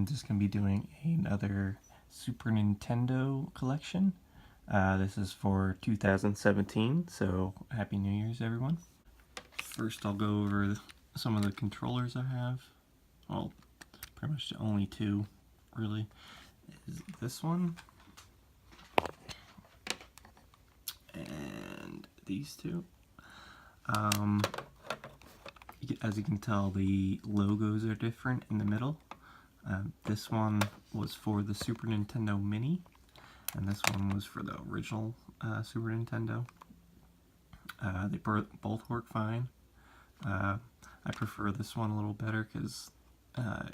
just going to be doing another Super Nintendo collection. This is for 2017, so Happy New Year's, everyone. First, I'll go over some of the controllers I have. Well, pretty much the only two, really, is this one and these two. As you can tell, the logos are different in the middle. This one was for the Super Nintendo Mini, and this one was for the original Super Nintendo. They both work fine. I prefer this one a little better because, I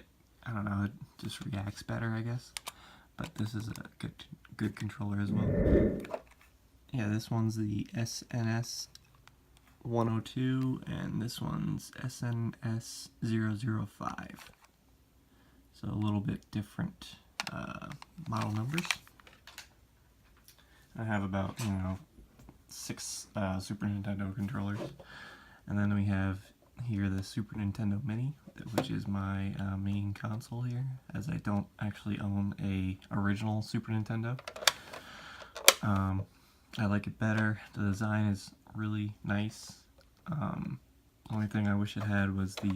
don't know, it just reacts better, I guess. But this is a good controller as well. Yeah, this one's the SNES 102, and this one's SNES 005. So a little bit different model numbers. I have about, 6 Super Nintendo controllers. And then we have here the Super Nintendo Mini, which is my main console here, as I don't actually own a original Super Nintendo. I like it better. The design is really nice. Only thing I wish it had was the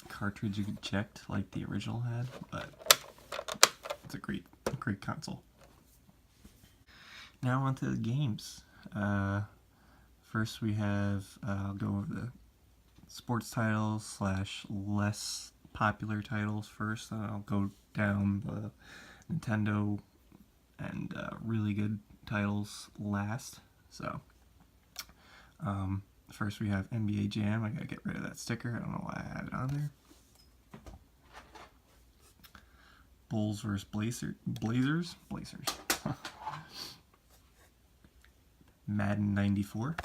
cartridge eject like the original had, but it's a great console. Now on to the games. First we have, I'll go over the sports titles / less popular titles first, and I'll go down the Nintendo and really good titles last. So, first we have NBA Jam. I gotta get rid of that sticker. I don't know why I had it on there. Bulls vs. Blazers. Madden 94.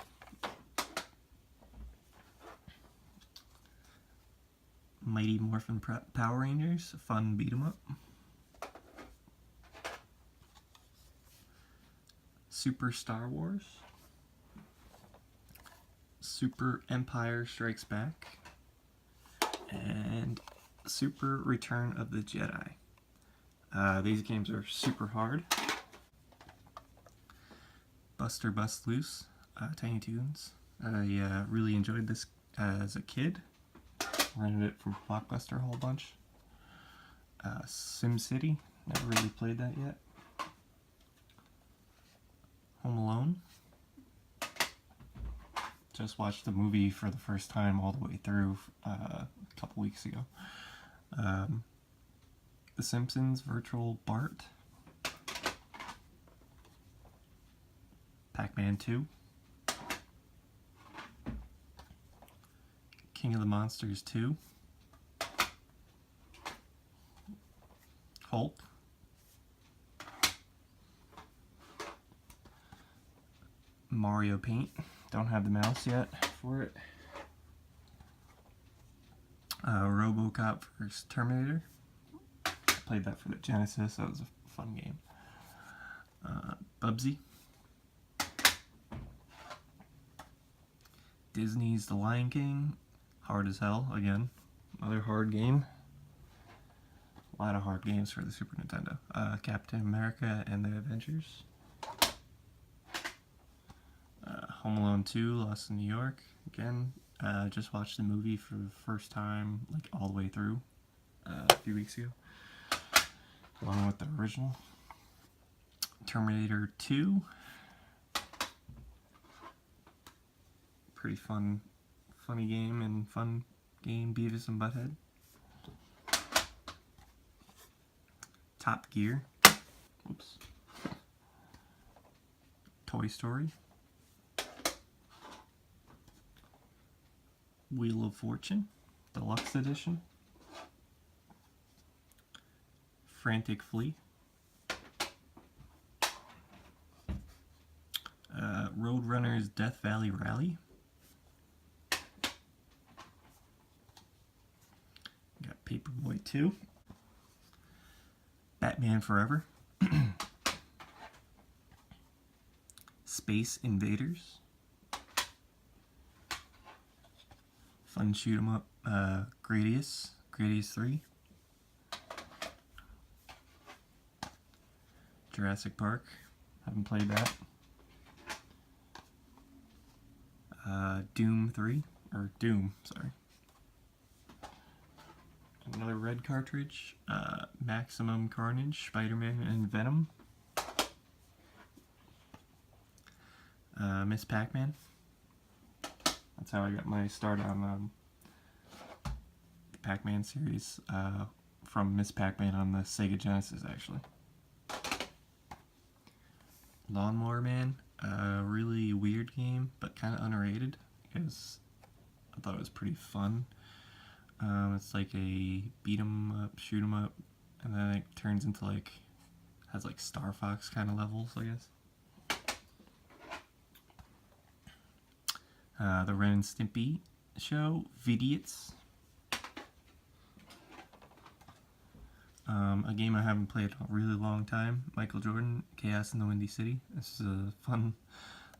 Mighty Morphin Power Rangers, a fun beat 'em up. Super Star Wars. Super Empire Strikes Back. And Super Return of the Jedi. These games are super hard. Buster Bust Loose, Tiny Toons. I really enjoyed this as a kid. Rented it from Blockbuster a whole bunch. SimCity, never really played that yet. Home Alone. Just watched the movie for the first time all the way through a couple weeks ago. The Simpsons, Virtual Bart. Pac-Man 2. King of the Monsters 2. Hulk. Mario Paint. Don't have the mouse yet for it. RoboCop vs. Terminator. Played that for the Genesis. That was a fun game. Bubsy. Disney's The Lion King. Hard as hell, again. Another hard game. A lot of hard games for the Super Nintendo. Captain America and the Avengers. Home Alone 2, Lost in New York. Again, just watched the movie for the first time, like all the way through, a few weeks ago. Along with the original. Terminator 2. Pretty funny game and fun game, Beavis and Butthead. Top Gear. Oops. Toy Story. Wheel of Fortune, Deluxe Edition. Frantic Flea. Roadrunner's Death Valley Rally. Got Paperboy 2. Batman Forever. Space Invaders. Fun shoot 'em up. Gradius 3. Jurassic Park. Haven't played that. Doom 3, or Doom, sorry. Another red cartridge. Maximum Carnage, Spider-Man, and Venom. Miss Pac-Man. That's how I got my start on the Pac-Man series, from Miss Pac-Man on the Sega Genesis, actually. Lawnmower Man, a really weird game, but kind of underrated, because I thought it was pretty fun. It's like a beat 'em up, shoot 'em up, and then it turns into like, has like Star Fox kind of levels, I guess. The Ren and Stimpy show, Vidiots. A game I haven't played in a really long time, Michael Jordan, Chaos in the Windy City. This is a fun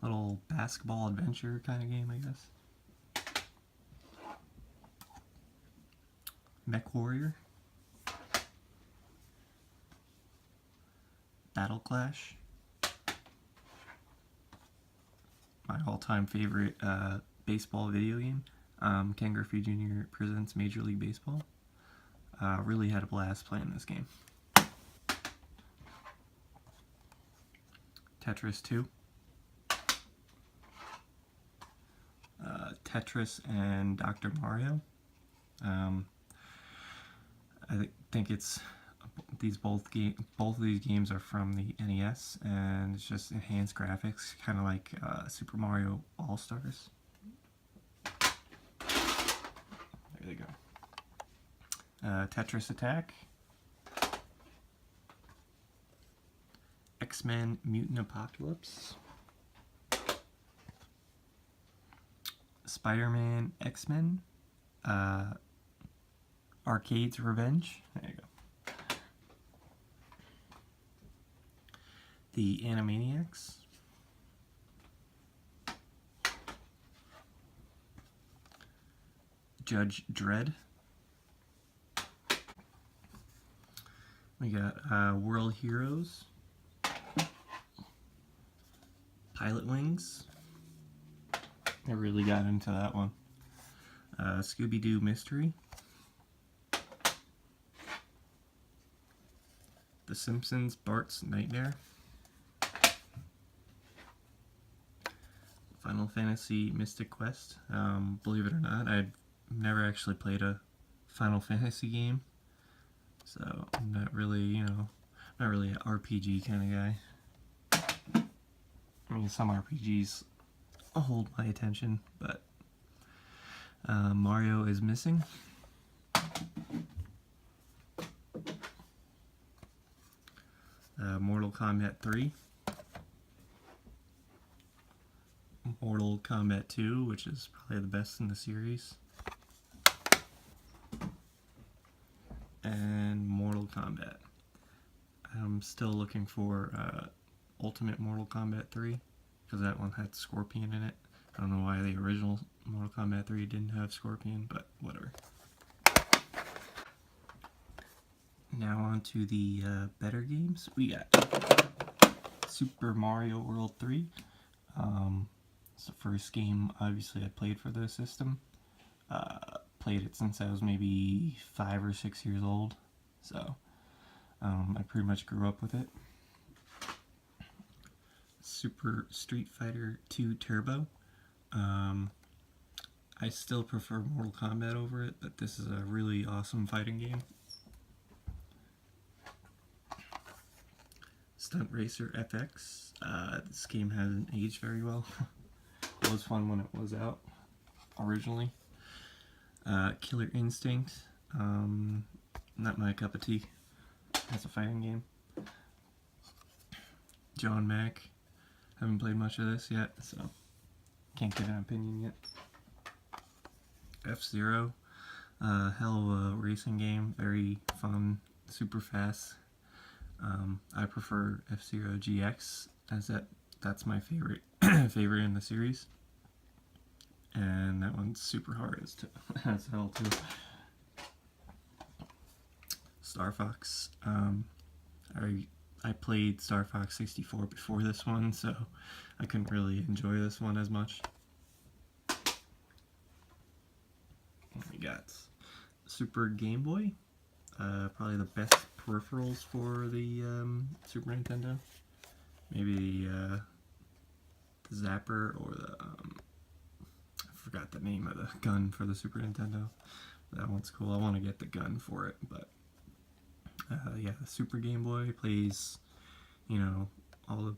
little basketball adventure kind of game, I guess. Mech Warrior. Battle Clash. My all-time favorite baseball video game. Ken Griffey Jr. presents Major League Baseball. Really had a blast playing this game. Tetris 2. Tetris and Dr. Mario. I think it's both of these games are from the NES, and it's just enhanced graphics, kind of like Super Mario All-Stars. There they go. Tetris Attack. X-Men Mutant Apocalypse. Spider-Man X-Men. Arcade's Revenge. There you go. The Animaniacs. Judge Dredd. We got World Heroes. Pilot Wings. I really got into that one. Scooby-Doo Mystery. The Simpsons Bart's Nightmare. Final Fantasy Mystic Quest. Believe it or not, I've never actually played a Final Fantasy game, so I'm not really, not really an RPG kind of guy. I mean, some RPGs hold my attention, but Mario is missing. Mortal Kombat 3. Mortal Kombat 2, which is probably the best in the series. And Mortal Kombat. I'm still looking for Ultimate Mortal Kombat 3, because that one had Scorpion in it. I don't know why the original Mortal Kombat 3 didn't have Scorpion, but whatever. Now on to the better games. We got Super Mario World 3. It's the first game, obviously, I played for the system. Played it since I was maybe 5 or 6 years old, so I pretty much grew up with it. Super Street Fighter 2 Turbo. I still prefer Mortal Kombat over it, but this is a really awesome fighting game. Stunt Racer FX. This game hasn't aged very well. It was fun when it was out originally. Killer Instinct. Not my cup of tea as a fighting game. John Mack. Haven't played much of this yet, so can't give an opinion yet. F-Zero. Hell of a racing game. Very fun. Super fast. I prefer F-Zero GX, as that's my favorite favorite in the series, and that one's super hard as hell too. Star Fox. I I played Star Fox 64 before this one, so I couldn't really enjoy this one as much. We got Super Game Boy, probably the best peripherals for the Super Nintendo. Maybe the Zapper or the I forgot the name of the gun for the Super Nintendo. That one's cool. I want to get the gun for it, but yeah, the Super Game Boy plays, you know, all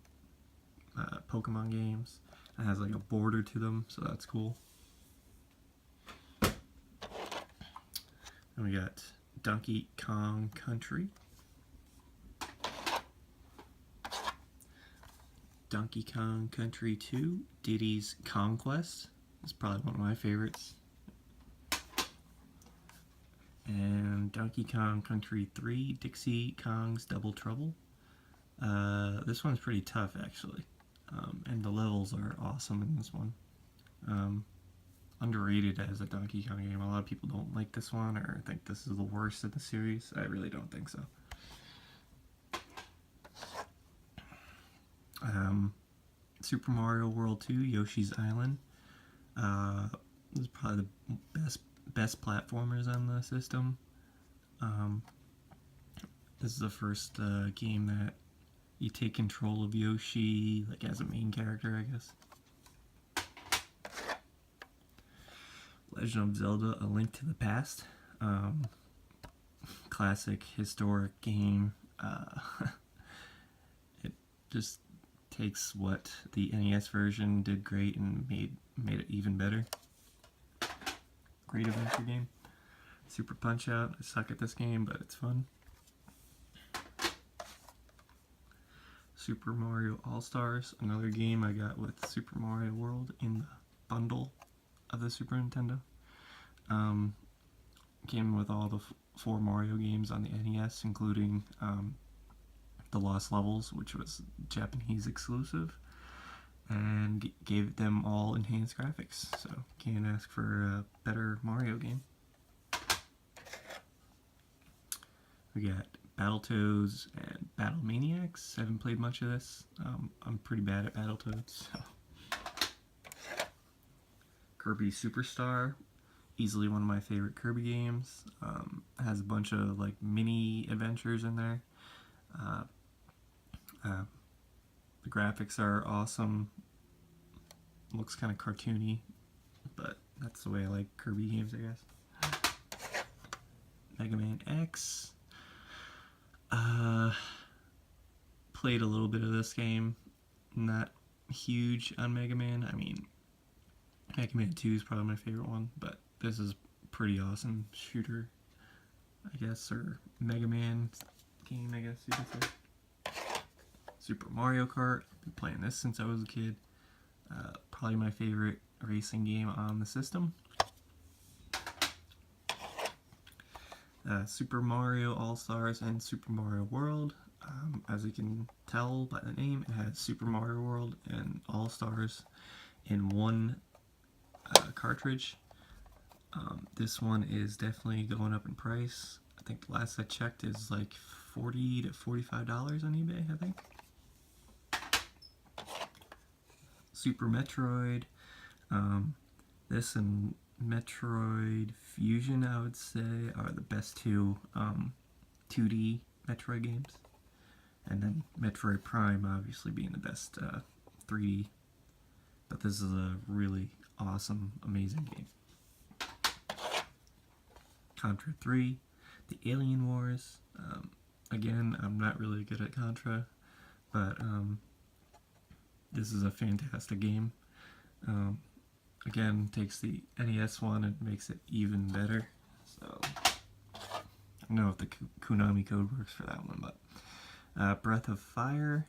the Pokemon games. It has like a border to them, so that's cool. And we got Donkey Kong Country, Donkey Kong Country 2, Diddy's Conquest. It's probably one of my favorites. And Donkey Kong Country 3, Dixie Kong's Double Trouble. This one's pretty tough, actually. And the levels are awesome in this one. Underrated as a Donkey Kong game. A lot of people don't like this one or think this is the worst of the series. I really don't think so. Super Mario World 2, Yoshi's Island. This is probably the best platformers on the system. This is the first game that you take control of Yoshi, like as a main character, I guess. Legend of Zelda: A Link to the Past. Classic, historic game. It just takes what the NES version did great and made it even better. Great adventure game. Super Punch-Out. I suck at this game, but it's fun. Super Mario All-Stars. Another game I got with Super Mario World in the bundle of the Super Nintendo. Came with all the 4 Mario games on the NES, including the Lost Levels, which was Japanese exclusive, and gave them all enhanced graphics, so can't ask for a better Mario game. We got Battletoads and Battle Maniacs. I haven't played much of this. I'm pretty bad at Battletoads. So. Kirby Superstar, easily one of my favorite Kirby games. Has a bunch of like mini adventures in there. The graphics are awesome. Looks kind of cartoony, but that's the way I like Kirby games, I guess. Mega Man X. Played a little bit of this game. Not huge on Mega Man. I mean, Mega Man 2 is probably my favorite one, but this is pretty awesome shooter, I guess, or Mega Man game, I guess you could say. Super Mario Kart. I've been playing this since I was a kid. Probably my favorite racing game on the system. Super Mario All-Stars and Super Mario World. As you can tell by the name, it has Super Mario World and All-Stars in one cartridge. This one is definitely going up in price. I think the last I checked is like $40 to $45 on eBay, I think. Super Metroid. This and Metroid Fusion, I would say, are the best two 2D Metroid games. And then Metroid Prime obviously being the best 3D. But this is a really awesome, amazing game. Contra 3, The Alien Wars. Again, I'm not really good at Contra, but this is a fantastic game. Again, takes the NES one and makes it even better. So, I don't know if the Konami code works for that one, but Breath of Fire.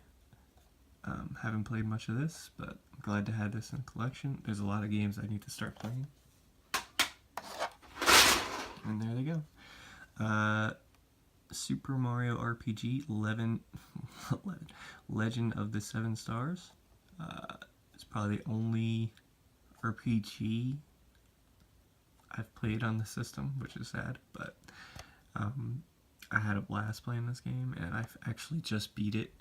Haven't played much of this, but I'm glad to have this in the collection. There's a lot of games I need to start playing. And there they go. Super Mario RPG 11, Legend of the Seven Stars. It's probably the only RPG I've played on the system, which is sad, but I had a blast playing this game, and I've actually just beat it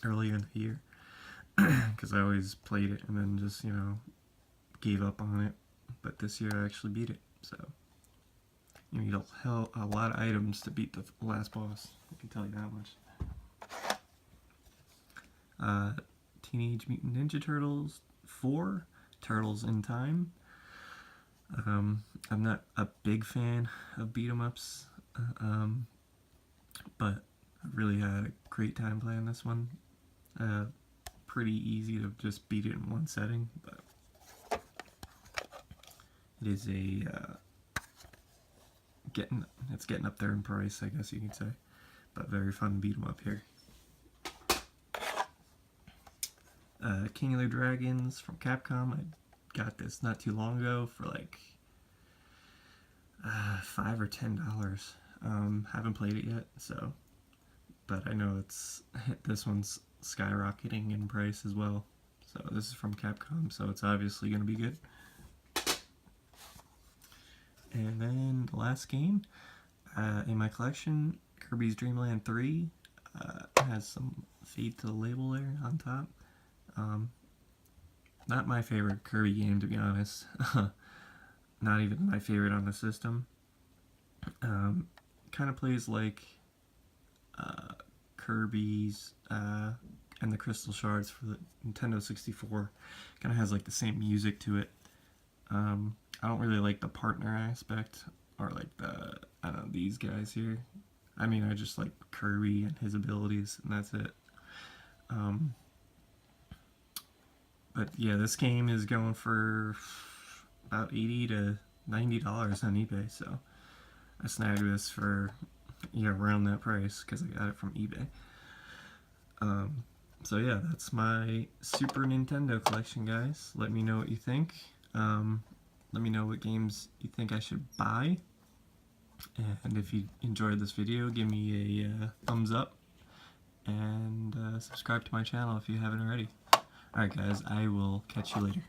earlier in the year because I always played it and then just, you know, gave up on it. But this year I actually beat it, so you need a lot of items to beat the last boss. I can tell you that much. Teenage Mutant Ninja Turtles 4, Turtles in Time. I'm not a big fan of beat 'em ups, but I really had a great time playing this one. Pretty easy to just beat it in one setting, but it is it's getting up there in price, I guess you could say, but very fun beat 'em up here. King of the Dragons from Capcom. I got this not too long ago for like $5 or $10. Haven't played it yet, so, but I know this one's skyrocketing in price as well. So this is from Capcom, so it's obviously going to be good. And then the last game in my collection, Kirby's Dream Land 3. Has some fade to the label there on top. Not my favorite Kirby game, to be honest. Not even my favorite on the system. Kind of plays like Kirby's and the Crystal Shards for the Nintendo 64. Kind of has like the same music to it. I don't really like the partner aspect, or like I don't know, these guys here. I mean, I just like Kirby and his abilities, and that's it. But yeah, this game is going for about $80 to $90 on eBay, so I snagged this for, yeah, around that price because I got it from eBay. So yeah, that's my Super Nintendo collection, guys. Let me know what you think. Let me know what games you think I should buy. And if you enjoyed this video, give me a thumbs up and subscribe to my channel if you haven't already. Alright guys, I will catch you later.